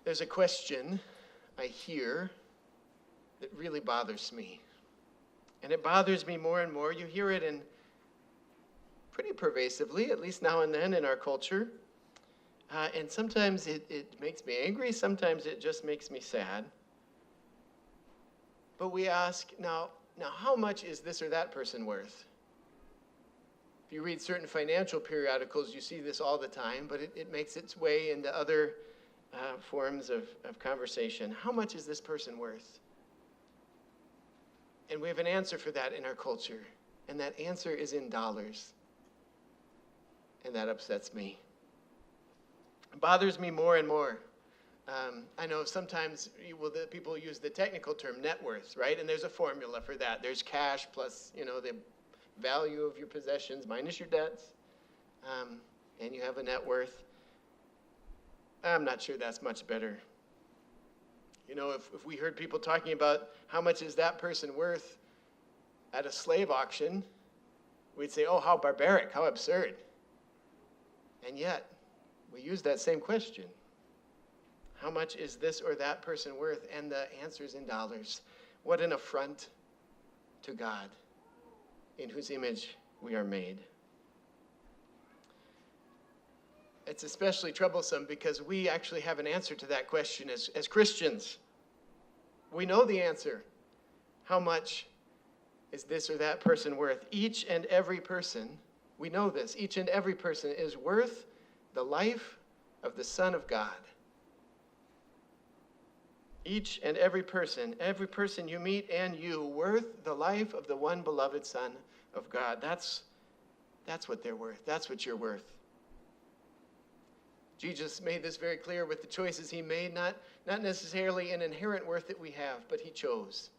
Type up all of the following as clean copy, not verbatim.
There's a question I hear that really bothers me. And it bothers me more and more. You hear it in pretty pervasively, at least now and then in our culture. And sometimes it makes me angry. Sometimes it just makes me sad. But we ask, now how much is this or that person worth? If you read certain financial periodicals, you see this all the time, but it makes its way into other forms of conversation. How much is this person worth? And we have an answer for that in our culture. And that answer is in dollars. And that upsets me. It bothers me more and more. I know sometimes people use the technical term net worth, right? And there's a formula for that. There's cash plus, the value of your possessions minus your debts. And you have a net worth. I'm not sure that's much better. If we heard people talking about how much is that person worth at a slave auction, we'd say, oh, how barbaric, how absurd. And yet, we use that same question. How much is this or that person worth? And the answer is in dollars. What an affront to God, in whose image we are made. It's especially troublesome because we actually have an answer to that question as Christians. We know the answer. How much is this or that person worth? Each and every person, we know this, each and every person is worth the life of the Son of God. Each and every person you meet and you, worth the life of the one beloved Son of God. That's what they're worth. That's what you're worth. Jesus made this very clear with the choices he made, not necessarily an inherent worth that we have, but he chose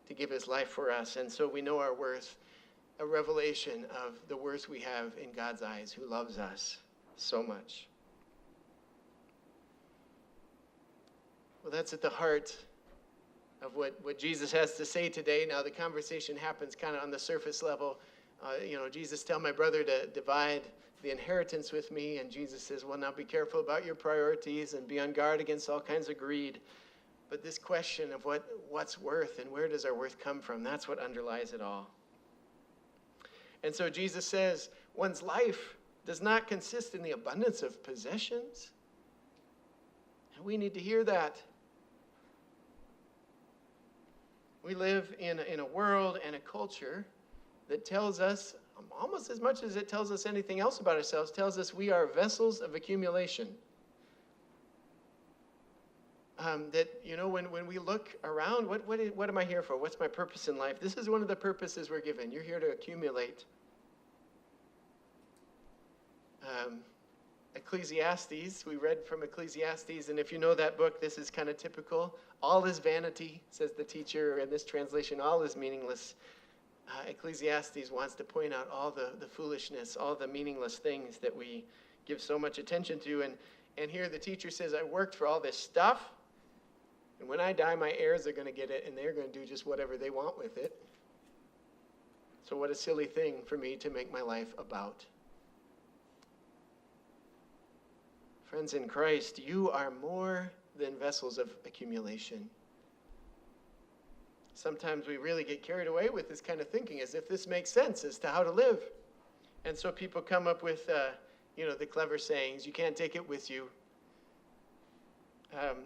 to give his life for us. And so we know our worth, a revelation of the worth we have in God's eyes, who loves us so much. Well, that's at the heart of what Jesus has to say today. Now, the conversation happens kind of on the surface level. Jesus, tell my brother to divide the inheritance with me. And Jesus says, well, now be careful about your priorities and be on guard against all kinds of greed. But this question of what's worth and where does our worth come from, that's what underlies it all. And so Jesus says, one's life does not consist in the abundance of possessions. And we need to hear that. We live in a world and a culture that tells us, almost as much as it tells us anything else about ourselves, tells us we are vessels of accumulation. When we look around, what am I here for? What's my purpose in life? This is one of the purposes we're given. You're here to accumulate. Ecclesiastes, we read from Ecclesiastes, and if you know that book, this is kind of typical. All is vanity, says the teacher in this translation, all is meaningless. Ecclesiastes wants to point out all the foolishness, all the meaningless things that we give so much attention to. And here the teacher says, I worked for all this stuff, and when I die, my heirs are going to get it, and they're going to do just whatever they want with it. So what a silly thing for me to make my life about. Friends in Christ, you are more than vessels of accumulation. Sometimes we really get carried away with this kind of thinking as if this makes sense as to how to live. And so people come up with, the clever sayings, you can't take it with you.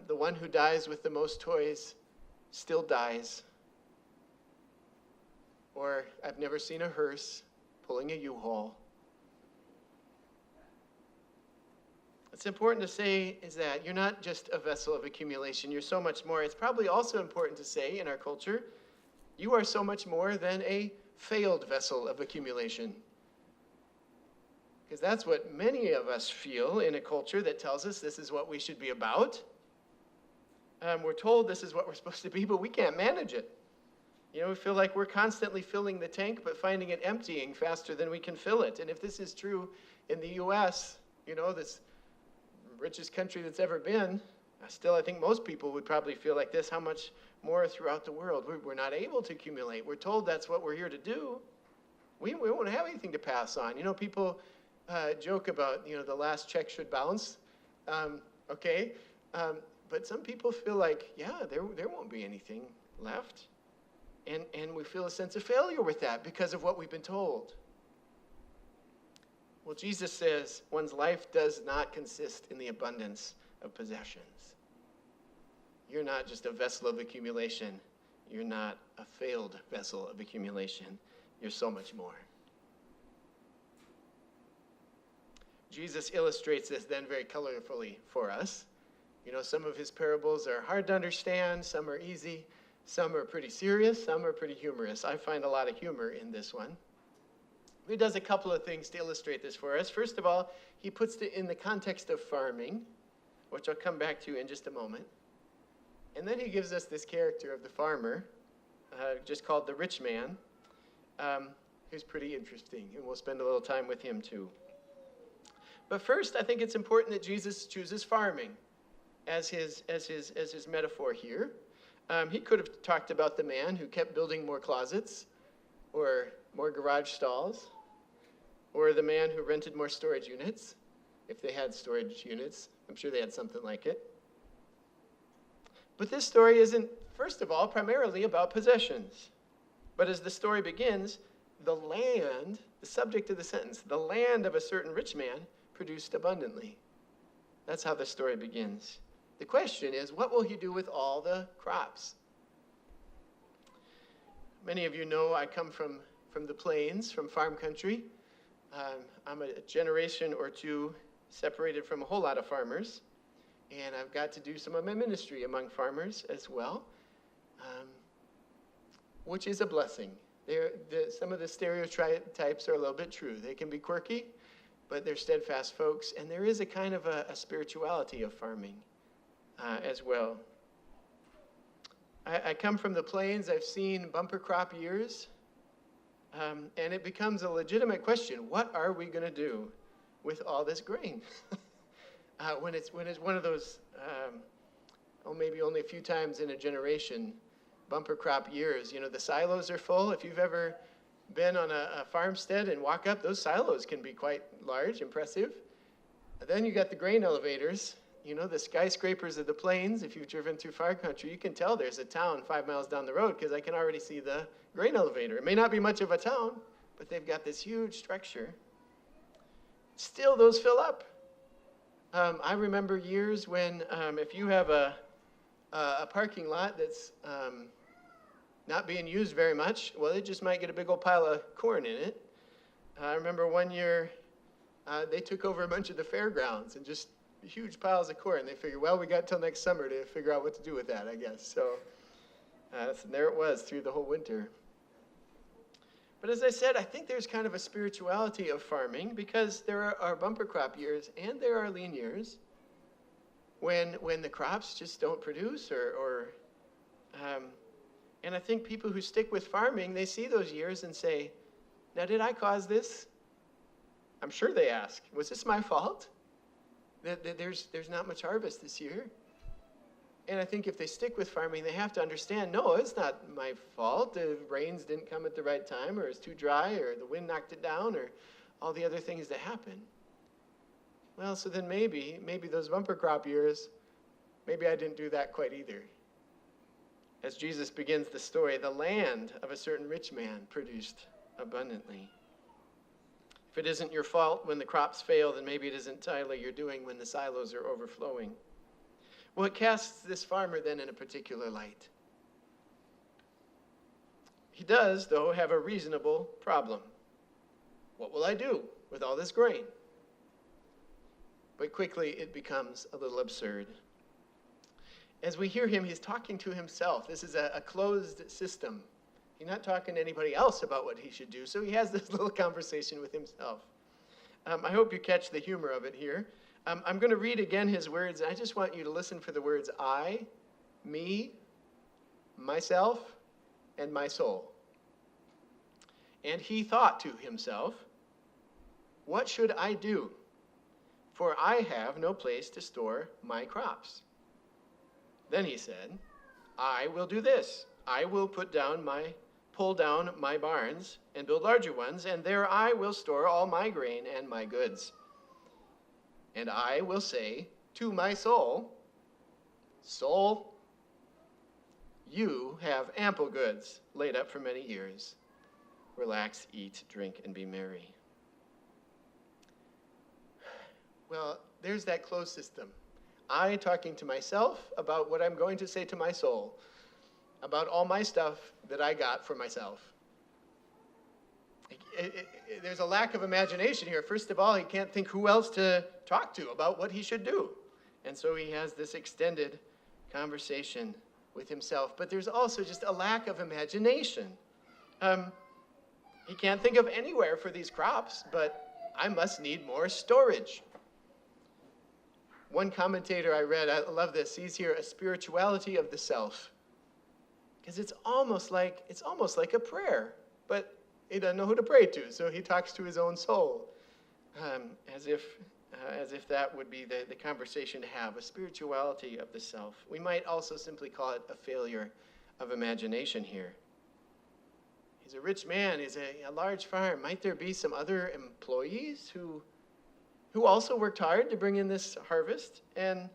The one who dies with the most toys still dies. Or, I've never seen a hearse pulling a U-Haul. What's important to say is that you're not just a vessel of accumulation. You're so much more. It's probably also important to say in our culture, you are so much more than a failed vessel of accumulation. Because that's what many of us feel in a culture that tells us this is what we should be about. We're told this is what we're supposed to be, but we can't manage it. We feel like we're constantly filling the tank, but finding it emptying faster than we can fill it. And if this is true in the U.S., this richest country that's ever been, still I think most people would probably feel like this. How much more throughout the world? We're not able to accumulate. We're told that's what we're here to do. We won't have anything to pass on. People joke about, the last check should bounce. But some people feel like, yeah, there won't be anything left. And we feel a sense of failure with that because of what we've been told. Well, Jesus says one's life does not consist in the abundance of possessions. You're not just a vessel of accumulation. You're not a failed vessel of accumulation. You're so much more. Jesus illustrates this then very colorfully for us. You know, some of his parables are hard to understand. Some are easy. Some are pretty serious. Some are pretty humorous. I find a lot of humor in this one. He does a couple of things to illustrate this for us. First of all, he puts it in the context of farming, which I'll come back to in just a moment. And then he gives us this character of the farmer, just called the rich man, who's pretty interesting, and we'll spend a little time with him too. But first, I think it's important that Jesus chooses farming as his metaphor here. He could have talked about the man who kept building more closets, or more garage stalls, or the man who rented more storage units, if they had storage units. I'm sure they had something like it. But this story isn't, first of all, primarily about possessions. But as the story begins, the land, the subject of the sentence, the land of a certain rich man produced abundantly. That's how the story begins. The question is, what will he do with all the crops? Many of you know I come from the plains, from farm country. I'm a generation or two separated from a whole lot of farmers, and I've got to do some of my ministry among farmers as well, which is a blessing. Some of the stereotypes are a little bit true. They can be quirky, but they're steadfast folks, and there is a kind of a spirituality of farming as well. I come from the plains. I've seen bumper crop years, and it becomes a legitimate question: what are we going to do with all this grain? When it's one of those, maybe only a few times in a generation, bumper crop years. You know, the silos are full. If you've ever been on a farmstead and walk up, those silos can be quite large, impressive. And then you got the grain elevators. You know, the skyscrapers of the plains. If you've driven through farm country, you can tell there's a town 5 miles down the road because I can already see the grain elevator. It may not be much of a town, but they've got this huge structure. Still, those fill up. I remember years when if you have a parking lot that's not being used very much, well, it just might get a big old pile of corn in it. I remember one year they took over a bunch of the fairgrounds and just huge piles of corn. They figured, well, we got till next summer to figure out what to do with that, I guess. So there it was through the whole winter. But as I said, I think there's kind of a spirituality of farming because there are bumper crop years and there are lean years when the crops just don't produce and I think people who stick with farming, they see those years and say, now, did I cause this? I'm sure they ask, was this my fault? That there's not much harvest this year? And I think if they stick with farming, they have to understand, no, it's not my fault. The rains didn't come at the right time, or it's too dry, or the wind knocked it down, or all the other things that happen. Well, so then maybe those bumper crop years, maybe I didn't do that quite either. As Jesus begins the story, the land of a certain rich man produced abundantly. If it isn't your fault when the crops fail, then maybe it isn't entirely your doing when the silos are overflowing. Well, it casts this farmer then in a particular light. He does, though, have a reasonable problem. What will I do with all this grain? But quickly it becomes a little absurd. As we hear him, he's talking to himself. This is a closed system. He's not talking to anybody else about what he should do, so he has this little conversation with himself. I hope you catch the humor of it here. I'm going to read again his words, and I just want you to listen for the words I, me, myself, and my soul. And he thought to himself, what should I do? For I have no place to store my crops. Then he said, I will do this. I will pull down my barns and build larger ones, and there I will store all my grain and my goods. And I will say to my soul, Soul, you have ample goods laid up for many years. Relax, eat, drink, and be merry. Well, there's that closed system. I talking to myself about what I'm going to say to my soul, about all my stuff that I got for myself. There's a lack of imagination here. First of all, he can't think who else to talk to about what he should do. And so he has this extended conversation with himself. But there's also just a lack of imagination. He can't think of anywhere for these crops, but I must need more storage. One commentator I read, I love this, sees here a spirituality of the self. Because it's almost like a prayer, but he doesn't know who to pray to, so he talks to his own soul, as if that would be the conversation to have, a spirituality of the self. We might also simply call it a failure of imagination here. He's a rich man, he's a large farm. Might there be some other employees who also worked hard to bring in this harvest and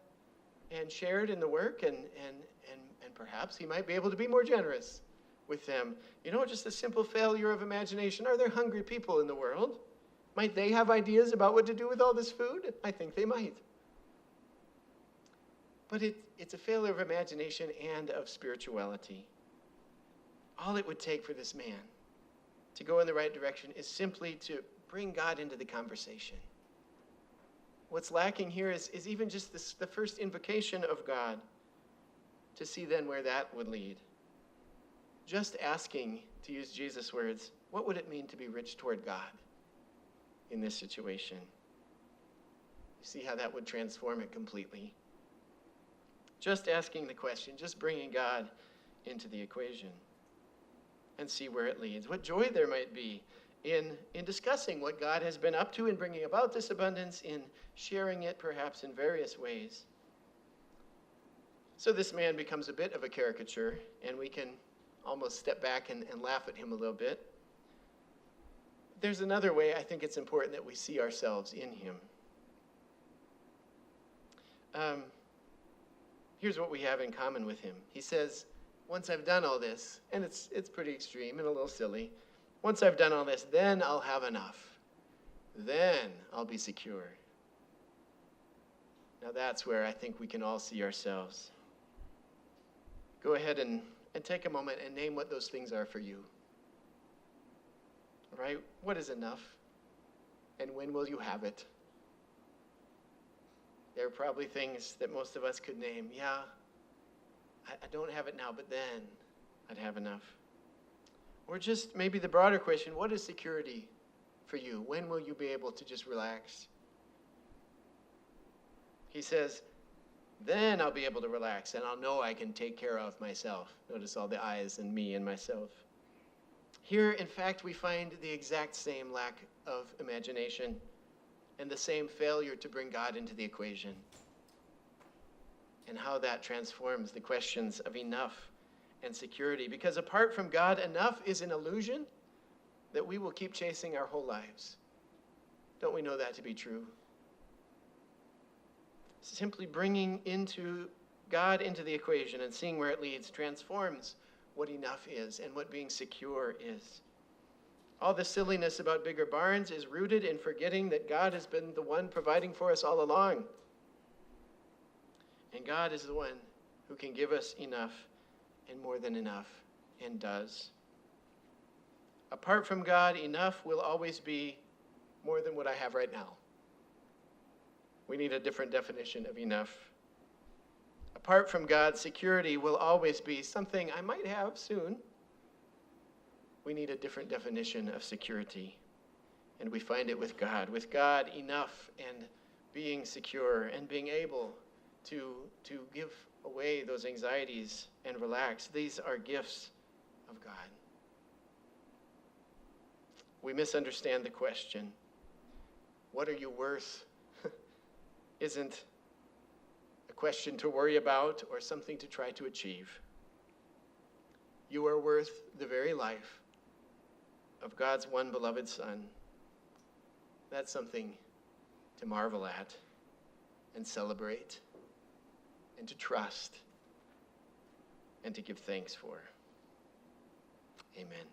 shared in the work, and perhaps he might be able to be more generous with them. Just a simple failure of imagination. Are there hungry people in the world? Might they have ideas about what to do with all this food? I think they might. But it's a failure of imagination and of spirituality. All it would take for this man to go in the right direction is simply to bring God into the conversation. What's lacking here is even just the first invocation of God, to see then where that would lead. Just asking, to use Jesus' words, what would it mean to be rich toward God in this situation? You see how that would transform it completely. Just asking the question, just bringing God into the equation, and see where it leads. What joy there might be in discussing what God has been up to in bringing about this abundance, in sharing it perhaps in various ways. So this man becomes a bit of a caricature, and we can almost step back and laugh at him a little bit. There's another way I think it's important that we see ourselves in him. Here's what we have in common with him. He says, once I've done all this, and it's pretty extreme and a little silly, once I've done all this, then I'll have enough. Then I'll be secure. Now that's where I think we can all see ourselves. Go ahead and take a moment and name what those things are for you. All right? What is enough? And when will you have it? There are probably things that most of us could name. Yeah, I don't have it now, but then I'd have enough. Or just maybe the broader question, what is security for you? When will you be able to just relax? He says, then I'll be able to relax, and I'll know I can take care of myself. Notice all the I's and me and myself. Here, in fact, we find the exact same lack of imagination and the same failure to bring God into the equation, and how that transforms the questions of enough and security. Because apart from God, enough is an illusion that we will keep chasing our whole lives. Don't we know that to be true? Simply bringing God into the equation and seeing where it leads transforms what enough is and what being secure is. All the silliness about bigger barns is rooted in forgetting that God has been the one providing for us all along. And God is the one who can give us enough and more than enough, and does. Apart from God, enough will always be more than what I have right now. We need a different definition of enough. Apart from God, security will always be something I might have soon. We need a different definition of security. And we find it with God. With God, enough and being secure and being able to give away those anxieties and relax. These are gifts of God. We misunderstand the question. What are you worth? Isn't a question to worry about or something to try to achieve. You are worth the very life of God's one beloved Son. That's something to marvel at and celebrate and to trust and to give thanks for. Amen.